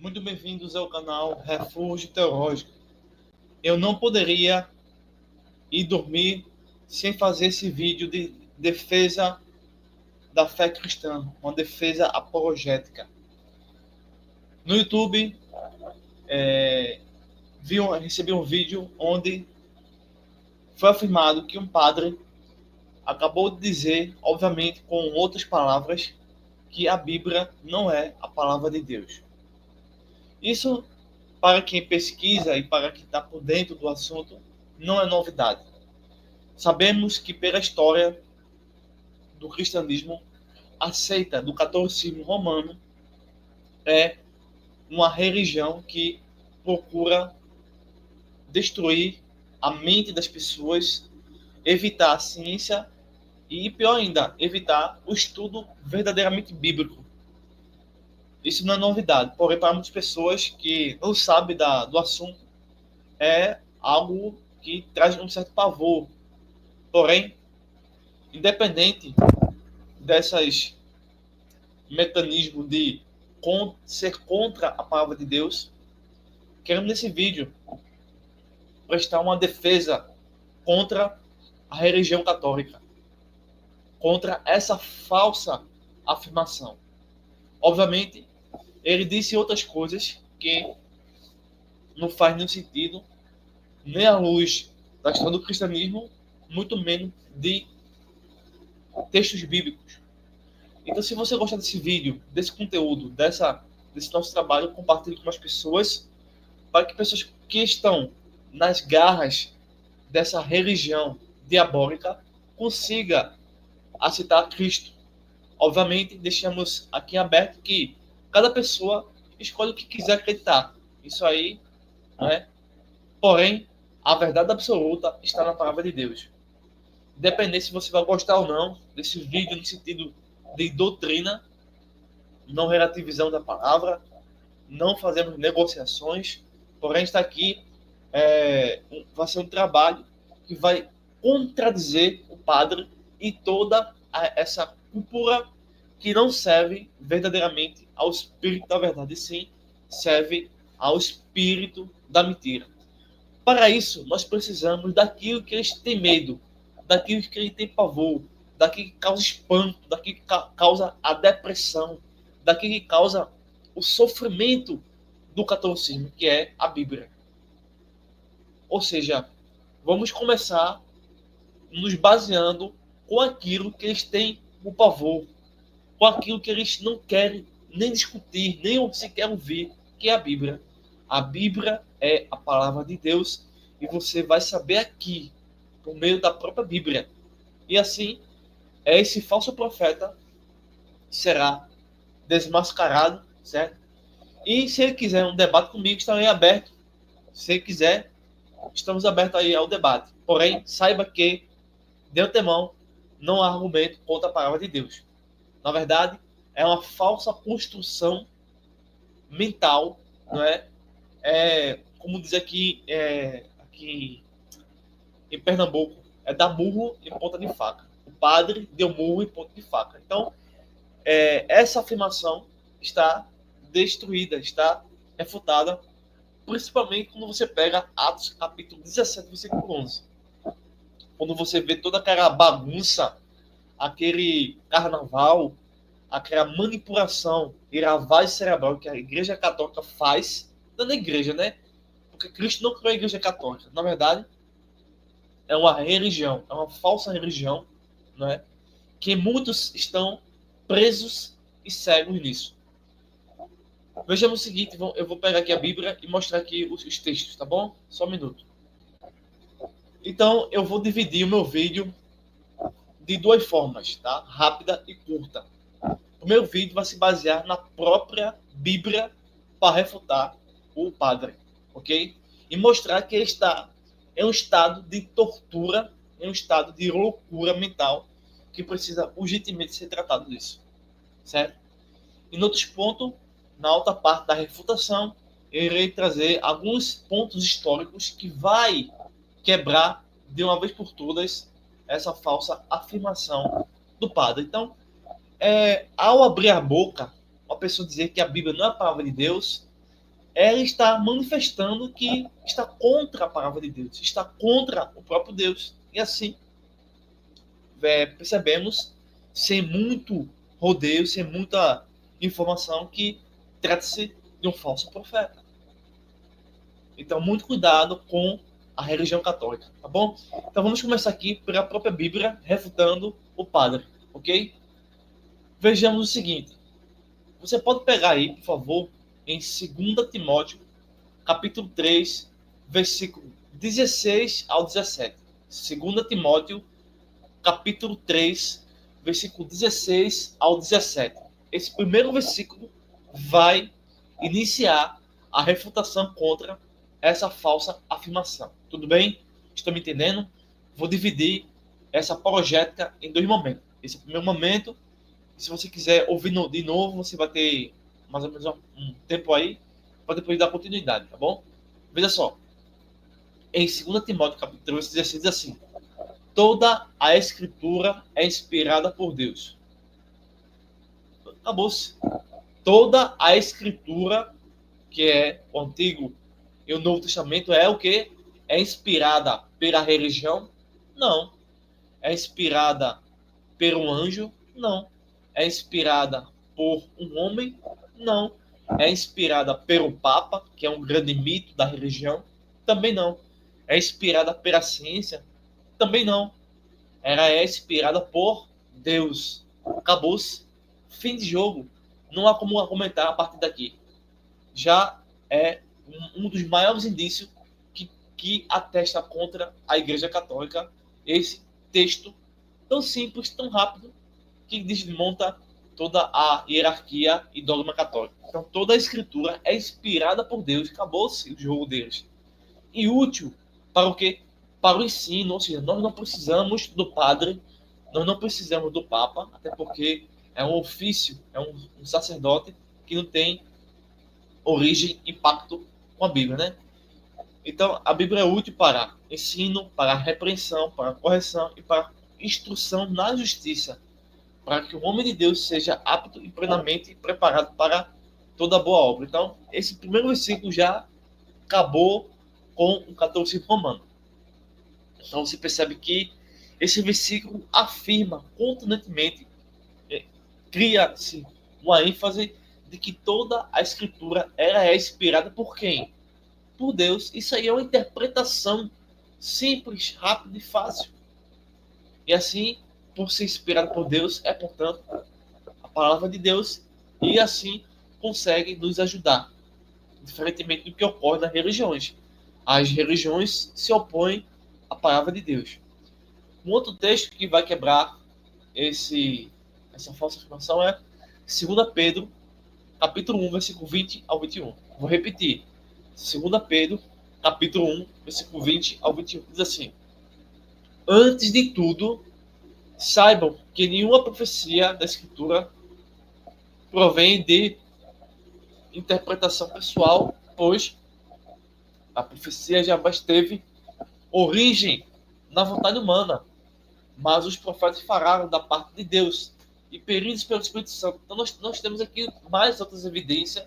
Muito bem-vindos ao canal Refúgio Teológico. Eu não poderia ir dormir sem fazer esse vídeo de defesa da fé cristã, uma defesa apologética. No YouTube, recebi um vídeo onde foi afirmado que um padre acabou de dizer, obviamente com outras palavras, que a Bíblia não é a palavra de Deus. Isso, para quem pesquisa e para quem está por dentro do assunto, não é novidade. Sabemos que pela história do cristianismo, a seita do catolicismo romano é uma religião que procura destruir a mente das pessoas, evitar a ciência e, pior ainda, evitar o estudo verdadeiramente bíblico. Isso não é novidade, porém, para muitas pessoas que não sabem do assunto, é algo que traz um certo pavor. Porém, independente dessas mecanismo de ser contra a palavra de Deus, quero nesse vídeo prestar uma defesa contra a religião católica, contra essa falsa afirmação. Obviamente, ele disse outras coisas que não faz nenhum sentido, nem à luz da história do cristianismo, muito menos de textos bíblicos. Então, se você gostar desse vídeo, desse conteúdo, desse nosso trabalho, compartilhe com as pessoas, para que pessoas que estão nas garras dessa religião diabólica consigam aceitar Cristo. Obviamente, deixamos aqui aberto que cada pessoa escolhe o que quiser acreditar. Isso aí, né? Porém, a verdade absoluta está na palavra de Deus. Independente se você vai gostar ou não desse vídeo no sentido de doutrina, não relativizamos a palavra, não fazemos negociações, porém está aqui vai ser um trabalho que vai contradizer o padre e toda essa cúpula que não serve verdadeiramente ao espírito da verdade, e sim serve ao espírito da mentira. Para isso, nós precisamos daquilo que eles têm medo, daquilo que eles têm pavor, daquilo que causa espanto, daquilo que causa a depressão, daquilo que causa o sofrimento do catolicismo, que é a Bíblia. Ou seja, vamos começar nos baseando com aquilo que eles têm o pavor, com aquilo que eles não querem nem discutir, nem sequer ouvir, que é a Bíblia. A Bíblia é a palavra de Deus e você vai saber aqui, por meio da própria Bíblia. E assim, esse falso profeta será desmascarado, certo? E se ele quiser um debate comigo, estarei aberto. Se ele quiser, estamos abertos aí ao debate. Porém, saiba que, de antemão, não há argumento contra a palavra de Deus. Na verdade, é uma falsa construção mental, não é? Como diz aqui em Pernambuco, é dar murro em ponta de faca. O padre deu murro em ponta de faca. Então, essa afirmação está destruída, está refutada, principalmente quando você pega Atos capítulo 17, versículo 11. Quando você vê toda aquela bagunça, aquele carnaval, aquela manipulação e lavagem cerebral que a Igreja Católica faz, não é na igreja, né? Porque Cristo não criou a Igreja Católica. Na verdade, é uma religião, é uma falsa religião, né? Que muitos estão presos e cegos nisso. Vejamos o seguinte, eu vou pegar aqui a Bíblia e mostrar aqui os textos, tá bom? Só um minuto. Então, eu vou dividir o meu vídeo de duas formas, tá? Rápida e curta. O meu vídeo vai se basear na própria Bíblia para refutar o padre, ok? E mostrar que ele está em um estado de tortura, em um estado de loucura mental, que precisa urgentemente ser tratado disso, certo? E no outro ponto, na outra parte da refutação, eu irei trazer alguns pontos históricos que vai quebrar de uma vez por todas essa falsa afirmação do padre. Então, ao abrir a boca, uma pessoa dizer que a Bíblia não é a palavra de Deus, ela está manifestando que está contra a palavra de Deus, está contra o próprio Deus. E assim, percebemos, sem muito rodeio, sem muita informação, que trata-se de um falso profeta. Então, muito cuidado com a religião católica, tá bom? Então, vamos começar aqui pela própria Bíblia, refutando o padre, ok? Vejamos o seguinte. Você pode pegar aí, por favor, em 2 Timóteo, capítulo 3, versículo 16 ao 17. 2 Timóteo, capítulo 3, versículo 16 ao 17. Esse primeiro versículo vai iniciar a refutação contra essa falsa afirmação. Tudo bem? Estão me entendendo? Vou dividir essa apologética em dois momentos. Esse é o primeiro momento. Se você quiser ouvir de novo, você vai ter mais ou menos um tempo aí para depois dar continuidade, tá bom? Veja só. Em 2 Timóteo, capítulo 3, 16, diz assim: toda a escritura é inspirada por Deus. Acabou-se. Toda a escritura, que é o Antigo e o Novo Testamento, é o que? É inspirada pela religião? Não. É inspirada por um anjo? Não. É inspirada por um homem? Não. É inspirada pelo Papa, que é um grande mito da religião? Também não. É inspirada pela ciência? Também não. Ela é inspirada por Deus. Acabou-se. Fim de jogo. Não há como argumentar a partir daqui. Já é um dos maiores indícios que atesta contra a Igreja Católica esse texto tão simples, tão rápido, que desmonta toda a hierarquia e dogma católico. Então, toda a escritura é inspirada por Deus. Acabou-se o jogo deles. E útil para o quê? Para o ensino. Ou seja, nós não precisamos do padre, nós não precisamos do papa, até porque é um ofício, é um sacerdote que não tem origem e pacto com a Bíblia, né? Então, a Bíblia é útil para ensino, para repreensão, para correção e para instrução na justiça, para que o homem de Deus seja apto e plenamente preparado para toda boa obra. Então, esse primeiro versículo já acabou com o catolicismo romano. Então, você percebe que esse versículo afirma contundentemente, cria-se uma ênfase de que toda a escritura ela é inspirada por quem? Por Deus. Isso aí é uma interpretação simples, rápida e fácil. E assim, por ser inspirado por Deus, é, portanto, a palavra de Deus e assim consegue nos ajudar, diferentemente do que ocorre nas religiões. As religiões se opõem à palavra de Deus. Um outro texto que vai quebrar essa falsa afirmação é 2 Pedro, capítulo 1, versículo 20 ao 21. Vou repetir. 2 Pedro, capítulo 1, versículo 20 ao 21. Diz assim: antes de tudo, saibam que nenhuma profecia da Escritura provém de interpretação pessoal, pois a profecia jamais teve origem na vontade humana, mas os profetas falaram da parte de Deus e peritos pelo Espírito Santo. Então nós temos aqui mais outras evidências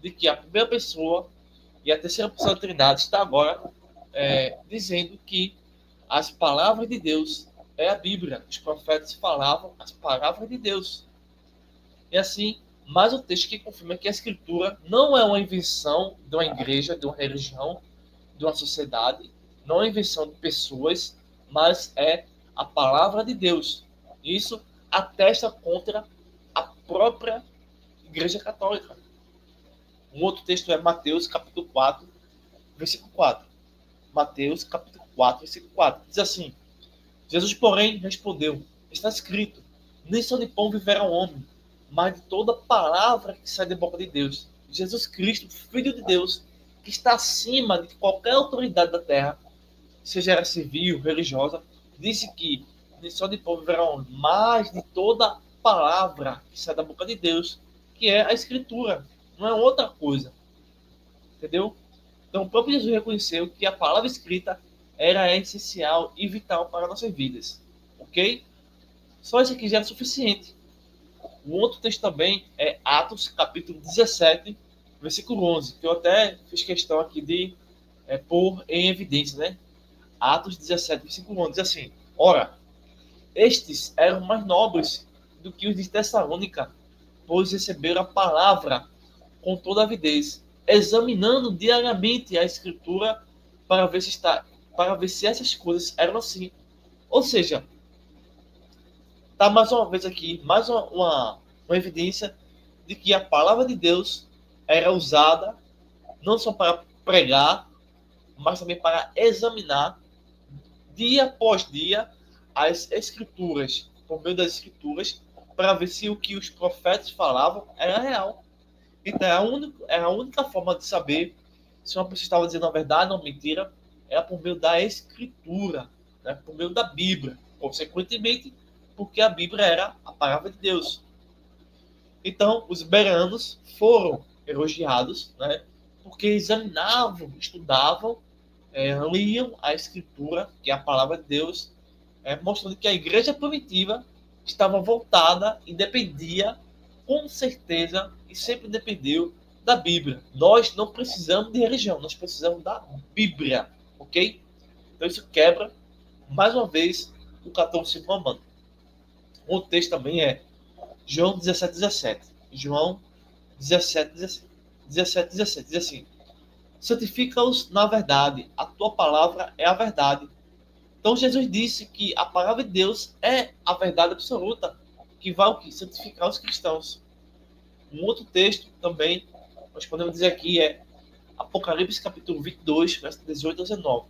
de que a primeira pessoa e a terceira pessoa da Trindade está agora dizendo que as palavras de Deus é a Bíblia. Os profetas falavam as palavras de Deus. E assim, mais um texto que confirma que a Escritura não é uma invenção de uma igreja, de uma religião, de uma sociedade, não é uma invenção de pessoas, mas é a palavra de Deus. Isso atesta contra a própria Igreja Católica. Um outro texto é Mateus, capítulo 4, versículo 4. Mateus, capítulo 4, versículo 4. Diz assim: Jesus, porém, respondeu: está escrito, nem só de pão viverá o homem, mas de toda palavra que sai da boca de Deus. Jesus Cristo, Filho de Deus, que está acima de qualquer autoridade da terra, seja ela civil, religiosa, disse que nem só de pão viverá o homem, mas de toda palavra que sai da boca de Deus, que é a Escritura. Não é outra coisa. Entendeu? Então, o próprio Jesus reconheceu que a palavra escrita era essencial e vital para nossas vidas. Ok? Só isso aqui já é suficiente. Um outro texto também é Atos, capítulo 17, versículo 11, que eu até fiz questão aqui de pôr em evidência, né? Atos 17, versículo 11, diz assim: Ora, estes eram mais nobres do que os de Tessalônica, pois receberam a palavra com toda avidez, examinando diariamente a Escritura para ver se para ver se essas coisas eram assim. Ou seja, está mais uma vez aqui, mais uma evidência de que a palavra de Deus era usada não só para pregar, mas também para examinar dia após dia as escrituras, por meio das escrituras, para ver se o que os profetas falavam era real. Então, é a única forma de saber se uma pessoa estava dizendo a verdade ou mentira, era por meio da escritura, né? Por meio da Bíblia. Consequentemente, porque a Bíblia era a palavra de Deus. Então, os bereanos foram elogiados, né? Porque examinavam, estudavam, liam a escritura, que é a palavra de Deus, mostrando que a igreja primitiva estava voltada e dependia, com certeza, e sempre dependeu da Bíblia. Nós não precisamos de religião, nós precisamos da Bíblia, ok? Então isso quebra, mais uma vez, o catolicismo romano. O texto também é João 17, 17. João 17, 17. 17, 17 diz assim: santifica-os na verdade, a tua palavra é a verdade. Então Jesus disse que a palavra de Deus é a verdade absoluta, que vai o que? Santificar os cristãos. Um outro texto também, nós podemos dizer aqui, é Apocalipse capítulo 22, verso 18 ao 19.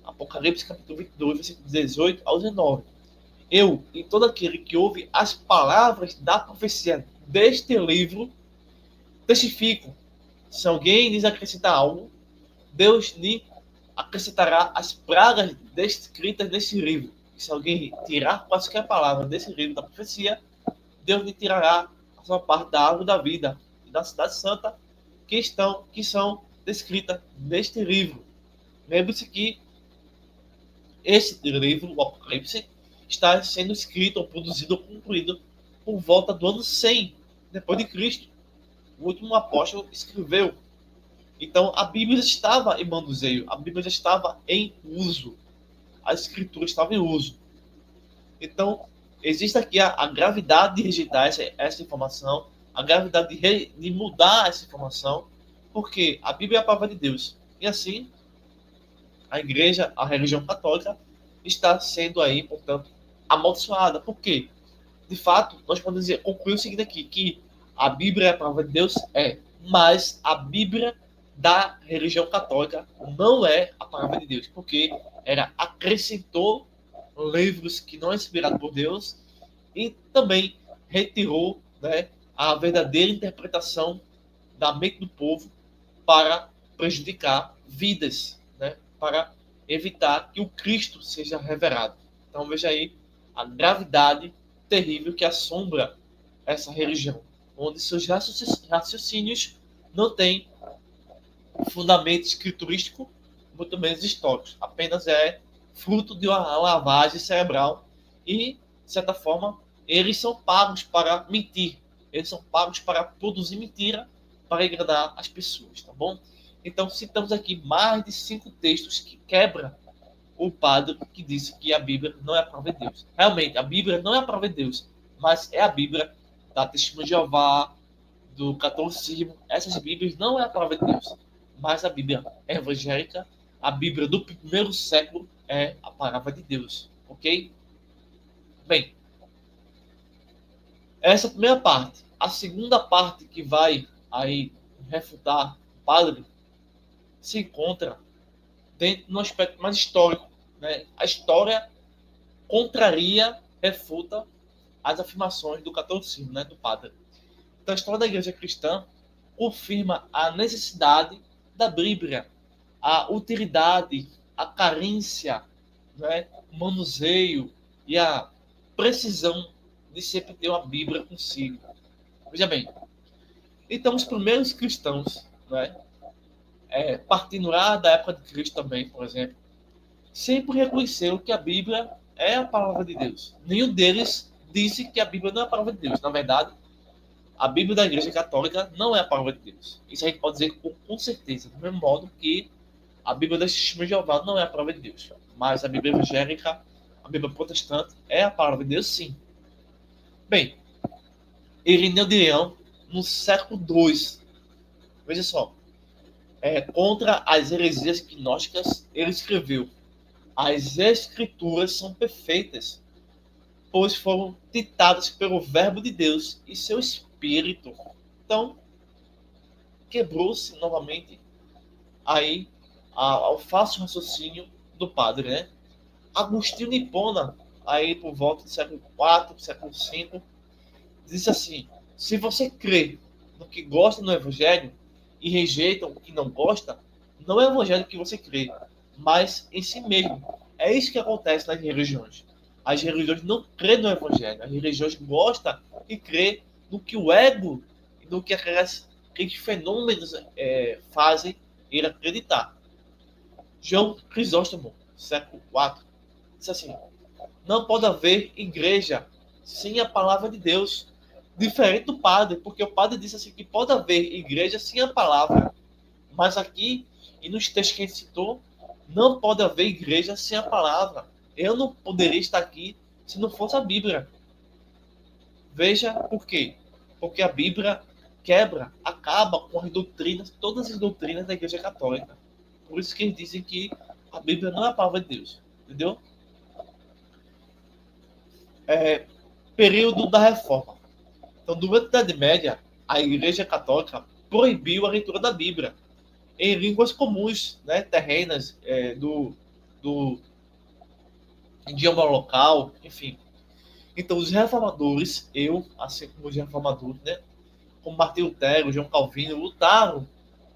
Apocalipse capítulo 22, versículo 18 ao 19. Eu e todo aquele que ouve as palavras da profecia deste livro testifico. Se alguém lhes acrescentar algo, Deus lhe acrescentará as pragas descritas nesse livro. Se alguém tirar quaisquer palavras desse livro da profecia, Deus lhe tirará a sua parte da árvore da vida e da cidade santa que são descritas neste livro. Lembre-se que esse livro, o Apocalipse, está sendo escrito, ou produzido, ou concluído por volta do ano 100 depois de Cristo. O último apóstolo escreveu. Então, a Bíblia estava em manuseio, a Bíblia já estava em uso, a Escritura estava em uso. Então, existe aqui a gravidade de rejeitar essa informação, a gravidade de mudar essa informação, porque a Bíblia é a palavra de Deus. E assim, a igreja, a religião católica, está sendo aí, portanto, amaldiçoada. Por quê? De fato, nós podemos dizer, concluir o seguinte aqui, que a Bíblia é a palavra de Deus, mas a Bíblia da religião católica não é a palavra de Deus, porque ela acrescentou livros que não é inspirado por Deus e também retirou, né, a verdadeira interpretação da mente do povo para prejudicar vidas, né, para evitar que o Cristo seja revelado. Então veja aí a gravidade terrível que assombra essa religião, onde seus raciocínios não têm fundamento escriturístico, muito menos históricos. Apenas é fruto de uma lavagem cerebral e, de certa forma, eles são pagos para mentir. Eles são pagos para produzir mentira para agradar as pessoas, tá bom? Então, citamos aqui mais de 5 textos que quebram o padre que disse que a Bíblia não é a palavra de Deus. Realmente, a Bíblia não é a palavra de Deus, mas é a Bíblia da Testemunha de Jeová, do catolicismo. Essas Bíblias não é a palavra de Deus, mas a Bíblia evangélica, a Bíblia do primeiro século é a palavra de Deus, ok? Bem, essa é a primeira parte. A segunda parte que vai aí refutar o padre se encontra dentro de um aspecto mais histórico, né? A história contraria, refuta as afirmações do catolicismo, né, do padre. Então, a história da igreja cristã confirma a necessidade da Bíblia, a utilidade, a carência, né, o manuseio e a precisão de sempre ter uma Bíblia consigo. Veja bem, então os primeiros cristãos, né, partindo lá da época de Cristo também, por exemplo, sempre reconheceram que a Bíblia é a palavra de Deus. Nenhum deles disse que a Bíblia não é a palavra de Deus. Na verdade, A Bíblia da Igreja Católica não é a palavra de Deus. Isso a gente pode dizer com certeza. Do mesmo modo que a Bíblia das Testemunhas de Jeová não é a palavra de Deus. Mas a Bíblia evangélica, a Bíblia protestante, é a palavra de Deus, sim. Bem, Irineu de Leão, no século II, veja só, contra as heresias gnósticas, ele escreveu: as escrituras são perfeitas, pois foram ditadas pelo Verbo de Deus e seu Espírito. Então, quebrou-se novamente aí ao falso raciocínio do padre, né? Agostinho de Hipona, aí por volta do século IV, século V, disse assim: se você crê no que gosta no Evangelho e rejeita o que não gosta, não é o Evangelho que você crê, mas em si mesmo. É isso que acontece nas religiões. As religiões não crêem no Evangelho. As religiões gostam e crêem no que o ego e no que aqueles fenômenos fazem ele acreditar. João Crisóstomo, século IV, disse assim: não pode haver igreja sem a palavra de Deus. Diferente do padre, porque o padre disse assim que pode haver igreja sem a palavra. Mas aqui, e nos textos que ele citou, não pode haver igreja sem a palavra. Eu não poderia estar aqui se não fosse a Bíblia. Veja por quê. Porque a Bíblia quebra, acaba com as doutrinas, todas as doutrinas da Igreja Católica. Por isso que eles dizem que a Bíblia não é a palavra de Deus. Entendeu? Período da Reforma. Então, durante a Idade Média, a Igreja Católica proibiu a leitura da Bíblia em línguas comuns, né, terrenas, do idioma local, enfim. Então, os reformadores, assim como os reformadores, né, como Martinho Lutero, João Calvino, lutaram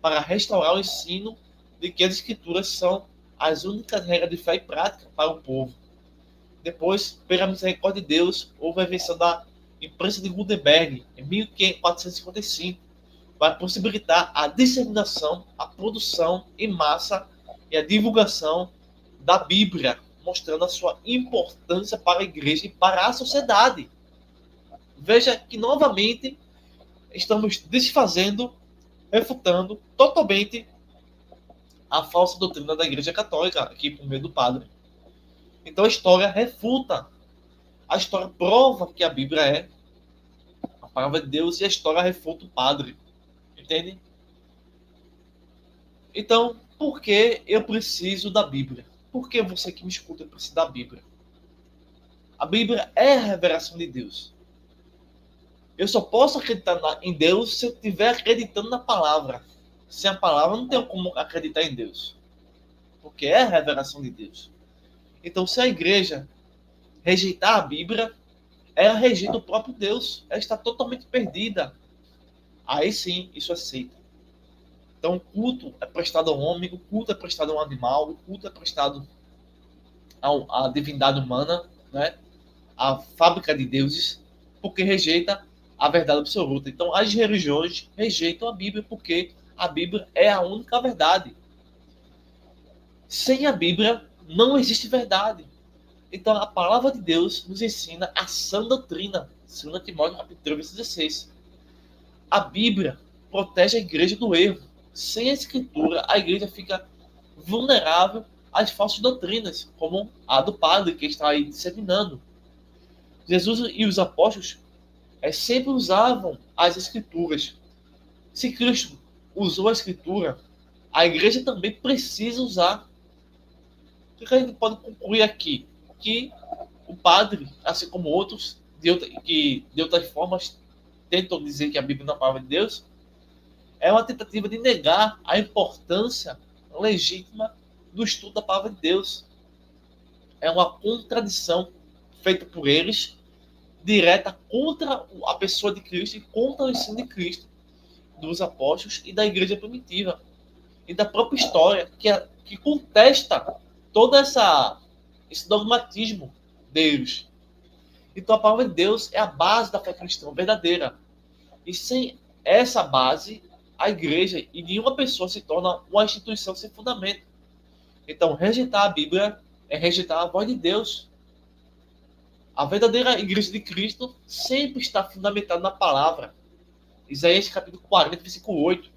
para restaurar o ensino de que as escrituras são as únicas regras de fé e prática para o povo. Depois, pela misericórdia de Deus, houve a invenção da imprensa de Gutenberg, em 1455, para possibilitar a disseminação, a produção em massa e a divulgação da Bíblia, mostrando a sua importância para a igreja e para a sociedade. Veja que, novamente, estamos desfazendo, refutando totalmente a falsa doutrina da Igreja Católica, aqui por meio do padre. Então a história refuta, a história prova que a Bíblia é a palavra de Deus e a história refuta o padre. Entende? Então, por que eu preciso da Bíblia? Por que você que me escuta precisa da Bíblia? A Bíblia é a revelação de Deus. Eu só posso acreditar em Deus se eu estiver acreditando na palavra. Sem a palavra, eu não tenho como acreditar em Deus. Porque é a revelação de Deus. Então, se a igreja rejeitar a Bíblia, ela rejeita o próprio Deus. Ela está totalmente perdida. Aí sim, isso é seita. Então, o culto é prestado ao homem, o culto é prestado a um animal, o culto é prestado à divindade humana, né? À fábrica de deuses, porque rejeita a verdade absoluta. Então, as religiões rejeitam a Bíblia porque a Bíblia é a única verdade. Sem a Bíblia, não existe verdade. Então, a palavra de Deus nos ensina a sã doutrina. 2 Timóteo, capítulo 16. A Bíblia protege a igreja do erro. Sem a escritura, a igreja fica vulnerável às falsas doutrinas, como a do padre que está aí disseminando. Jesus e os apóstolos sempre usavam as escrituras. Se Cristo usou a escritura, a igreja também precisa usar. O que a gente pode concluir aqui? Que o padre, assim como outros, que de outras formas tentam dizer que a Bíblia não é a palavra de Deus, é uma tentativa de negar a importância legítima do estudo da palavra de Deus. É uma contradição feita por eles, direta contra a pessoa de Cristo e contra o ensino de Cristo, dos apóstolos e da igreja primitiva. E da própria história, que contesta todo esse dogmatismo deles. Então a palavra de Deus é a base da fé cristã verdadeira. E sem essa base, a igreja e nenhuma pessoa se torna uma instituição sem fundamento. Então, rejeitar a Bíblia é rejeitar a voz de Deus. A verdadeira igreja de Cristo sempre está fundamentada na palavra. Isaías capítulo 40, versículo 8.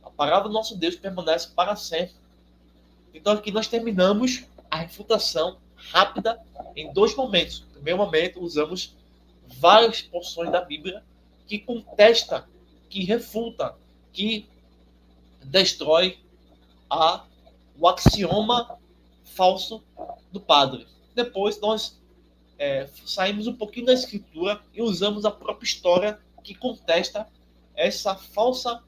A palavra do nosso Deus permanece para sempre. Então aqui nós terminamos a refutação rápida em dois momentos. No primeiro momento, usamos várias porções da Bíblia que contesta, que refuta, que destrói o axioma falso do padre. Depois nós saímos um pouquinho da escritura e usamos a própria história que contesta essa falsa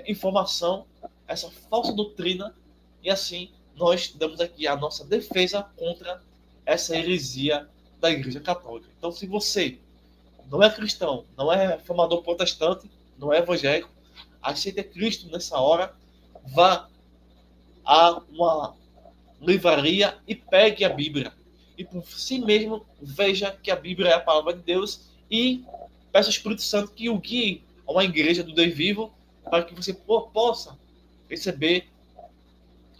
informação, essa falsa doutrina, e assim nós damos aqui a nossa defesa contra essa heresia da Igreja Católica. Então, se você não é cristão, não é reformador protestante, não é evangélico, aceite Cristo nessa hora, vá a uma livraria e pegue a Bíblia. E por si mesmo veja que a Bíblia é a palavra de Deus e peça ao Espírito Santo que o guie a uma igreja do Deus vivo para que você possa receber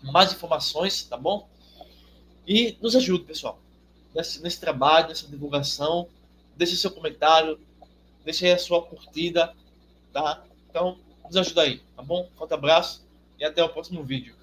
mais informações, tá bom? E nos ajude, pessoal, nesse trabalho, nessa divulgação. Deixe seu comentário, deixe aí a sua curtida, tá? Então, nos ajuda aí, tá bom? Forte abraço e até o próximo vídeo.